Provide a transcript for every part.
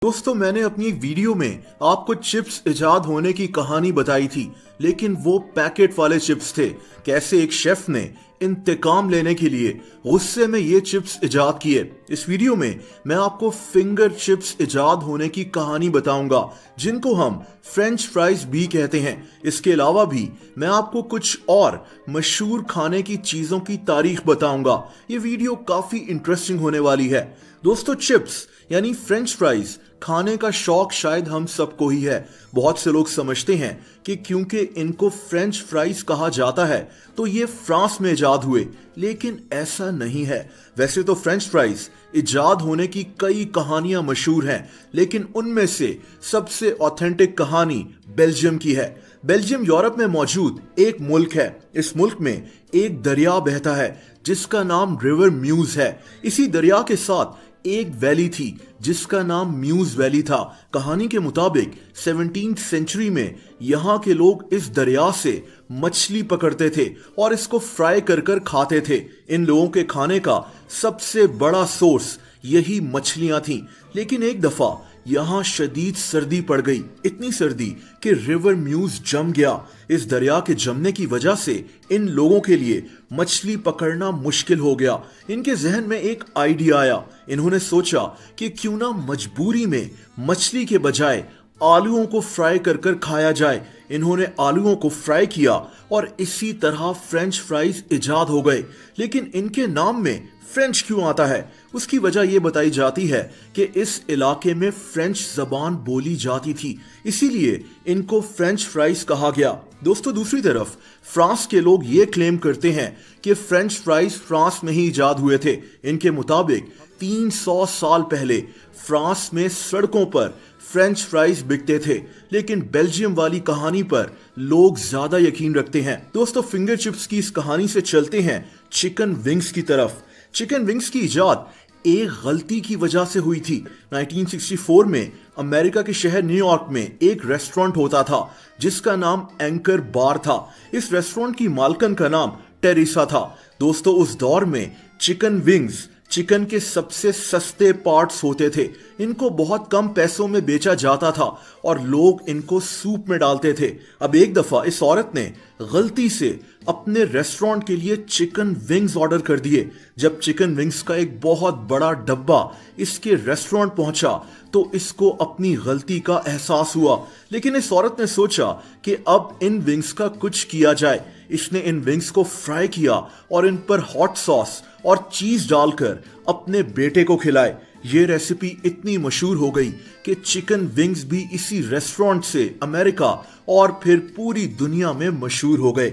दोस्तों, मैंने अपनी एक वीडियो में आपको चिप्स इजाद होने की कहानी बताई थी, लेकिन वो पैकेट वाले चिप्स थे। कैसे एक शेफ ने इंतकाम लेने के लिए गुस्से में ये चिप्स इजाद किए। इस वीडियो में मैं आपको फिंगर चिप्स इजाद होने की कहानी बताऊंगा, जिनको हम फ्रेंच फ्राइज भी कहते हैं। इसके अलावा भी मैं आपको कुछ और मशहूर खाने की चीजों की तारीख बताऊंगा। ये वीडियो काफी इंटरेस्टिंग होने वाली है। दोस्तों, चिप्स यानी फ्रेंच फ्राइज खाने का शौक शायद हम सबको ही है। बहुत से लोग समझते हैं कि क्योंकि इनको फ्रेंच फ्राइज कहा जाता है तो ये फ्रांस में इजाद हुए, लेकिन ऐसा नहीं है। वैसे तो फ्रेंच फ्राइज इजाद होने की कई कहानियां मशहूर हैं, लेकिन उनमें से सबसे ऑथेंटिक कहानी बेल्जियम की है। बेल्जियम यूरोप में मौजूद एक मुल्क है। इस मुल्क में एक दरिया बहता है जिसका नाम रिवर म्यूज है। इसी दरिया के साथ एक वैली थी जिसका नाम म्यूज वैली था। कहानी के मुताबिक 17वीं सेंचुरी में यहाँ के लोग इस दरिया से मछली पकड़ते थे और इसको फ्राई कर कर खाते थे। इन लोगों के खाने का सबसे बड़ा सोर्स यही मछलियां थीं। लेकिन एक दफा यहाँ शदीद सर्दी पड़ गई, इतनी सर्दी कि रिवर म्यूज जम गया। इस दरिया के जमने की वजह से इन लोगों के लिए मछली पकड़ना मुश्किल हो गया। इनके जहन में एक आइडिया आया। इन्होंने सोचा कि क्यों ना मजबूरी में मछली के बजाय आलूओं को फ्राई कर कर खाया जाए। इन्होंने आलूओं को फ्राई किया और इसी तरह फ्रेंच फ्राइज इजाद हो गए। लेकिन इनके नाम में फ्रेंच क्यों आता है? उसकी वजह यह बताई जाती है कि इस इलाके में फ्रेंच जबान बोली जाती थी, इसीलिए इनको फ्रेंच फ्राइज कहा गया। दोस्तों, दूसरी तरफ फ्रांस के लोग ये क्लेम करते हैं कि फ्रेंच फ्राइज फ्रांस में ही इजाद हुए थे। इनके मुताबिक 300 साल पहले फ्रांस में सड़कों पर फ्रेंच फ्राइज बिकते थे, लेकिन बेल्जियम वाली कहानी पर लोग ज्यादा यकीन रखते हैं। दोस्तों, फिंगर चिप्स की इस कहानी से चलते हैं चिकन विंग्स की तरफ। चिकन विंग्स की इजाद एक गलती की वजह से हुई थी। 1964 में अमेरिका के शहर न्यूयॉर्क में एक रेस्टोरेंट होता था जिसका नाम एंकर बार था। इस रेस्टोरेंट की मालकन का नाम टेरेसा था। दोस्तों, उस दौर में चिकन विंग्स चिकन के सबसे सस्ते पार्ट्स होते थे। इनको बहुत कम पैसों में बेचा जाता था और लोग इनको सूप में डालते थे। अब एक दफा इस औरत ने गलती से अपने रेस्टोरेंट के लिए चिकन विंग्स ऑर्डर कर दिए। जब चिकन विंग्स का एक बहुत बड़ा डब्बा इसके रेस्टोरेंट पहुंचा तो इसको अपनी गलती का एहसास हुआ। लेकिन इस औरत ने सोचा कि अब इन विंग्स का कुछ किया जाए। इसने इन विंग्स को फ्राई किया और इन पर हॉट सॉस और चीज डालकर अपने बेटे को खिलाए। ये रेसिपी इतनी मशहूर हो गई कि चिकन विंग्स भी इसी रेस्टोरेंट से अमेरिका और फिर पूरी दुनिया में मशहूर हो गए।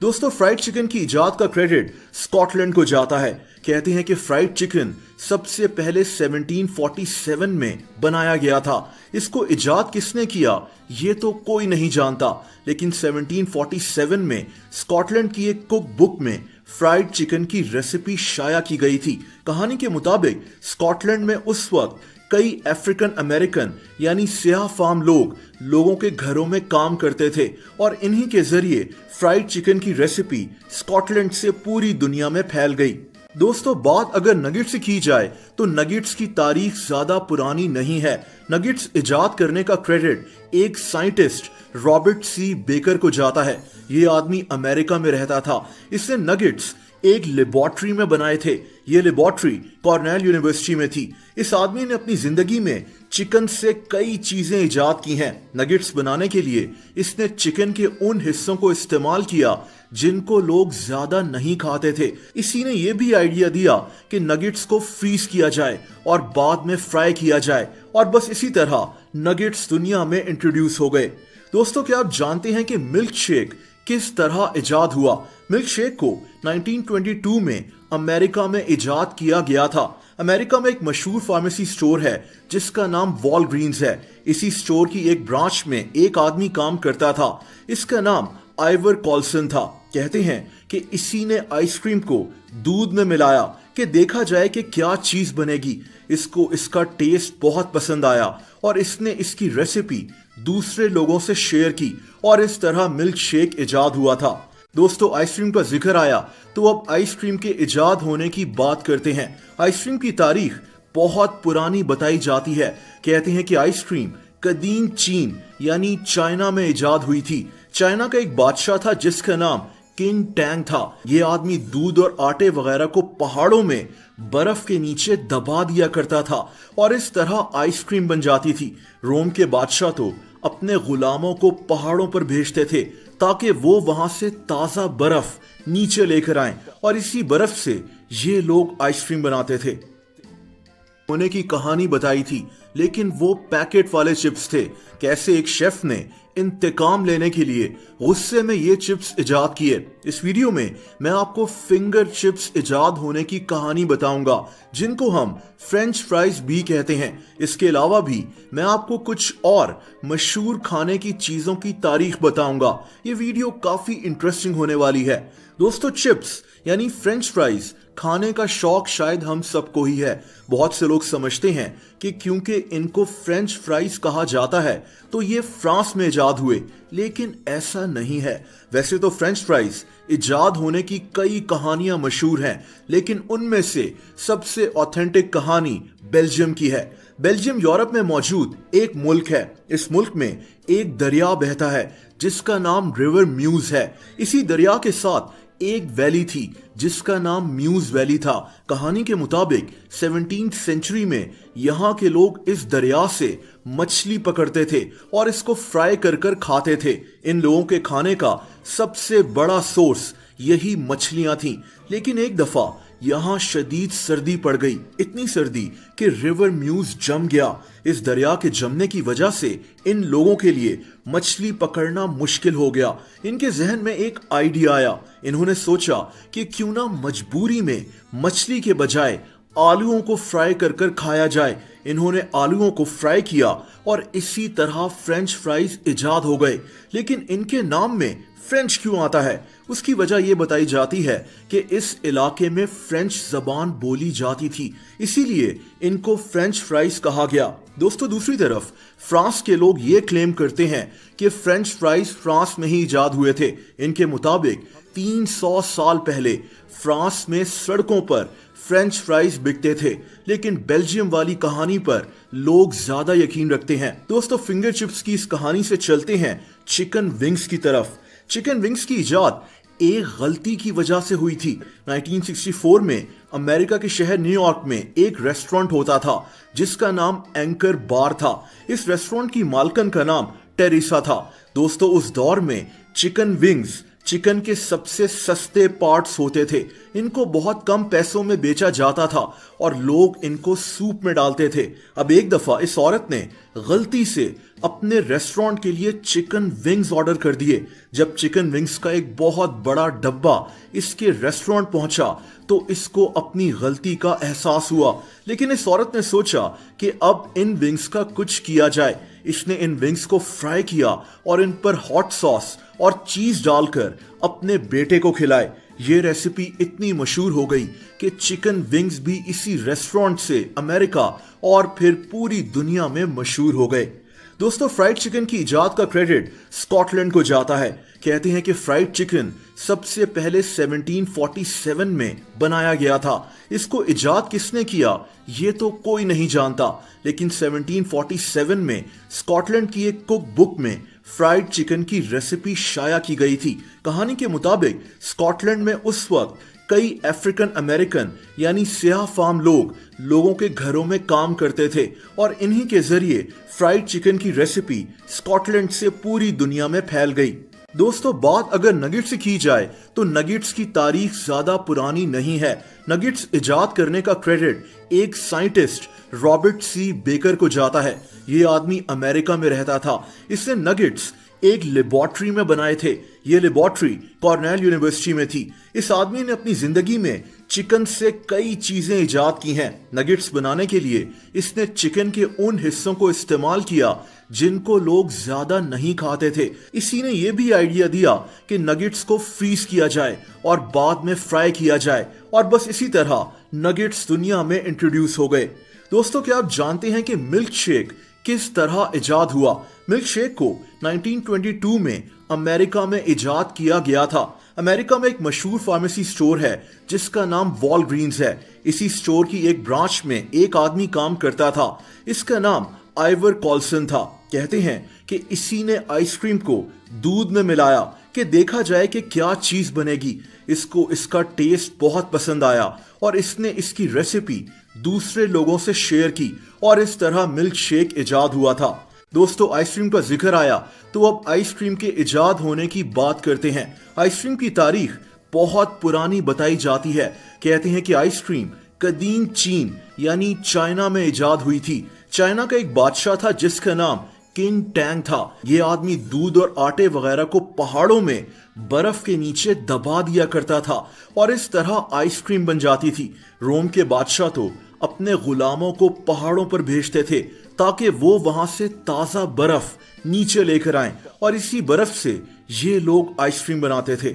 दोस्तों, फ्राइड चिकन की इजाद का क्रेडिट स्कॉटलैंड को जाता है। कहते हैं कि फ्राइड चिकन सबसे पहले 1747 में बनाया गया था। इसको इजाद किसने किया ये तो कोई नहीं जानता, लेकिन 1747 में स्कॉटलैंड की एक कुक बुक में फ्राइड चिकन की रेसिपी शाया की गई थी। कहानी के मुताबिक स्कॉटलैंड में उस वक्त कई अफ्रीकन अमेरिकन यानी सियाह फार्म लोगों के घरों में काम करते थे और इन्हीं के जरिए फ्राइड चिकन की रेसिपी स्कॉटलैंड से पूरी दुनिया में फैल गई। दोस्तों, बात अगर नगेट्स की की जाए तो नगेट्स की तारीख ज्यादा पुरानी नहीं है। नगेट्स इजाद करने का क्रेडिट एक साइंटिस्ट रॉबर्ट सी बेकर को जाता है। ये आदमी अमेरिका में रहता था। इसने नगेट्स एक लेबोरेटरी में बनाए थे। ये लेबोरेटरी कॉर्नेल यूनिवर्सिटी में थी। इस आदमी ने अपनी जिंदगी में चिकन से कई चीजें इजाद की हैं। नगेट्स बनाने के लिए इसने चिकन के उन हिस्सों को इस्तेमाल किया जिनको लोग ज्यादा नहीं खाते थे। इसी ने यह भी आइडिया दिया कि नगेट्स को फ्रीज किया जाए और बाद में फ्राई किया जाए, और बस इसी तरह नगेट्स दुनिया में इंट्रोड्यूस हो गए। दोस्तों, क्या आप जानते हैं कि मिल्क शेक किस तरह इजाद हुआ? मिल्क शेक को 1922 में अमेरिका में इजाद किया गया था। अमेरिका में एक मशहूर फार्मेसी स्टोर है जिसका नाम वॉलग्रीन्स है। इसी स्टोर की एक ब्रांच में एक आदमी काम करता था। इसका नाम आइवर कॉल्सन था। कहते हैं कि इसी ने आइसक्रीम को दूध में मिलाया कि देखा जाए कि क्या चीज बनेगी। इसको इसका टेस्ट बहुत पसंद आया और इसने इसकी रेसिपी दूसरे लोगों से शेयर की और इस तरह मिल्क शेक इजाद हुआ था। दोस्तों, आइसक्रीम का जिक्र आया तो अब आइसक्रीम के इजाद होने की बात करते हैं। आइसक्रीम की तारीख बहुत पुरानी बताई जाती है। कहते हैं कि आइसक्रीम कदीम चीन यानी चाइना में इजाद हुई थी। चाइना का एक बादशाह था जिसका नाम किंग टैंग था। ये आदमी दूध और आटे वगैरह को पहाड़ों में बर्फ के नीचे दबा दिया करता था और इस तरह आइसक्रीम बन जाती थी। रोम के बादशाह तो अपने गुलामों को पहाड़ों पर भेजते थे ताकि वो वहां से ताजा बर्फ नीचे लेकर आएं और इसी बर्फ से ये लोग आइसक्रीम बनाते थे। होने की कहानी बताई थी, लेकिन वो पैकेट वाले चिप्स थे। कैसे एक शेफ ने इंतकाम लेने के लिए गुस्से में ये चिप्स इजाद किए। इस वीडियो में मैं आपको फिंगर चिप्स इजाद होने की कहानी बताऊंगा, जिनको हम फ्रेंच फ्राइज भी कहते हैं। इसके अलावा भी मैं आपको कुछ और मशहूर खाने की चीजों की तारीख बताऊंगा। ये वीडियो काफी इंटरेस्टिंग होने वाली है। दोस्तों, चिप्स यानी फ्रेंच फ्राइज खाने का शौक शायद हम सबको ही है। बहुत से लोग समझते हैं कि क्योंकि इनको फ्रेंच फ्राइज कहा जाता है तो ये फ्रांस में इजाद हुए, लेकिन ऐसा नहीं है। वैसे तो फ्रेंच फ्राइज इजाद होने की कई कहानियां मशहूर हैं, लेकिन उनमें से सबसे ऑथेंटिक कहानी बेल्जियम की है। बेल्जियम यूरोप में मौजूद एक मुल्क है। इस मुल्क में एक दरिया बहता है जिसका नाम रिवर म्यूज है। इसी दरिया के साथ एक वैली थी जिसका नाम म्यूज वैली था। कहानी के मुताबिक 17वीं सेंचुरी में यहाँ के लोग इस दरिया से मछली पकड़ते थे और इसको फ्राई कर कर खाते थे। इन लोगों के खाने का सबसे बड़ा सोर्स यही मछलियां थीं। लेकिन एक दफा यहाँ शदीद सर्दी पड़ गई, इतनी सर्दी कि रिवर म्यूज जम गया। इस दरिया के जमने की वजह से इन लोगों के लिए मछली पकड़ना मुश्किल हो गया। इनके जहन में एक आइडिया आया। इन्होंने सोचा कि क्यों ना मजबूरी में मछली के बजाय आलूओं को फ्राई कर कर खाया जाए। इन्होंने आलूओं को फ्राई किया और इसी तरह फ्रेंच फ्राइज इजाद हो गए। लेकिन इनके नाम में फ्रेंच क्यों आता है? उसकी वजह यह बताई जाती है कि इस इलाके में फ्रेंच जबान बोली जाती थी, इसीलिए इनको फ्रेंच फ्राइज कहा गया। दोस्तों, दूसरी तरफ फ्रांस के लोग ये क्लेम करते हैं कि फ्रेंच फ्राइज फ्रांस में ही इजाद हुए थे। इनके मुताबिक 300 साल पहले फ्रांस में सड़कों पर फ्रेंच फ्राइज बिकते थे, लेकिन बेल्जियम वाली कहानी पर लोग ज्यादा यकीन रखते हैं। दोस्तों, फिंगर चिप्स की इस कहानी से चलते हैं चिकन विंग्स की तरफ। चिकन विंग्स की इजाद एक गलती की वजह से हुई थी। 1964 में अमेरिका के शहर न्यूयॉर्क में एक रेस्टोरेंट होता था जिसका नाम एंकर बार था। इस रेस्टोरेंट की मालकन का नाम टेरेसा था। दोस्तों, उस दौर में चिकन विंग्स चिकन के सबसे सस्ते पार्ट्स होते थे। इनको बहुत कम पैसों में बेचा जाता था और लोग इनको सूप में डालते थे। अब एक दफा इस औरत ने गलती से अपने रेस्टोरेंट के लिए चिकन विंग्स ऑर्डर कर दिए। जब चिकन विंग्स का एक बहुत बड़ा डब्बा इसके रेस्टोरेंट पहुंचा तो इसको अपनी गलती का एहसास हुआ। लेकिन इस औरत ने सोचा कि अब इन विंग्स का कुछ किया जाए। इसने इन विंग्स को फ्राई किया और इन पर हॉट सॉस और चीज डालकर अपने बेटे को खिलाए। ये रेसिपी इतनी मशहूर हो गई कि चिकन विंग्स भी इसी रेस्टोरेंट से अमेरिका और फिर पूरी दुनिया में मशहूर हो गए। दोस्तों, फ्राइड चिकन की इजाद का क्रेडिट स्कॉटलैंड को जाता है। कहते हैं कि फ्राइड चिकन सबसे पहले 1747 में बनाया गया था। इसको इजाद किसने किया ये तो कोई नहीं जानता, लेकिन 1747 में स्कॉटलैंड की एक कुक बुक में फ्राइड चिकन की रेसिपी शाया की गई थी। कहानी के मुताबिक स्कॉटलैंड में उस वक्त कई अफ्रीकन अमेरिकन यानी सियाह फार्म लोगों के घरों में काम करते थे और इन्हीं के जरिए फ्राइड चिकन की रेसिपी स्कॉटलैंड से पूरी दुनिया में फैल गई। दोस्तों, बात अगर नगेट्स की जाए तो नगेट्स की तारीख ज्यादा पुरानी नहीं है। नगेट्स इजाद करने का क्रेडिट एक साइंटिस्ट रॉबर्ट सी बेकर को जाता है। ये आदमी अमेरिका में रहता था। इसने नगेट्स एक लेबोरेटरी में बनाए थे। ये लेबोरेटरी कॉर्नेल यूनिवर्सिटी में थी। इस आदमी ने अपनी जिंदगी में चिकन से कई चीजें इजाद की हैं। नगेट्स बनाने के लिए इसने चिकन के उन हिस्सों को इस्तेमाल किया जिनको लोग ज्यादा नहीं खाते थे। इसी ने यह भी आइडिया दिया कि नगेट्स को फ्रीज किया जाए और बाद में फ्राई किया जाए और बस इसी तरह नगेट्स दुनिया में इंट्रोड्यूस हो गए। दोस्तों, क्या आप जानते हैं कि मिल्क शेक किस तरह इजाद हुआ? मिल्क शेक को 1922 में अमेरिका में इजाद किया गया था। अमेरिका में एक मशहूर फार्मेसी स्टोर है जिसका नाम वॉलग्रीन्स है। इसी स्टोर की एक ब्रांच में एक आदमी काम करता था। इसका नाम आइवर कॉल्सन था। कहते हैं कि इसी ने आइसक्रीम को दूध में मिलाया कि देखा जाए कि क्या चीज बनेगी। इसको इसका टेस्ट बहुत पसंद आया और इसने इसकी रेसिपी दूसरे लोगों से शेयर की और इस तरह मिल्क शेक इजाद हुआ था। दोस्तों, आइसक्रीम का जिक्र आया तो अब आइसक्रीम के इजाद होने की बात करते हैं। आइसक्रीम की तारीख बहुत पुरानी बताई जाती है। कहते हैं कि आइसक्रीम कदीम चीन यानी चाइना में इजाद हुई थी। चाइना का एक बादशाह था जिसका नाम किंग टैंग था। ये आदमी दूध और आटे वगैरह को पहाड़ों में बर्फ के नीचे दबा दिया करता था और इस तरह आइसक्रीम बन जाती थी। रोम के बादशाह तो अपने गुलामों को पहाड़ों पर भेजते थे ताकि वो वहां से ताजा बर्फ नीचे लेकर आएं और इसी बर्फ से ये लोग आइसक्रीम बनाते थे।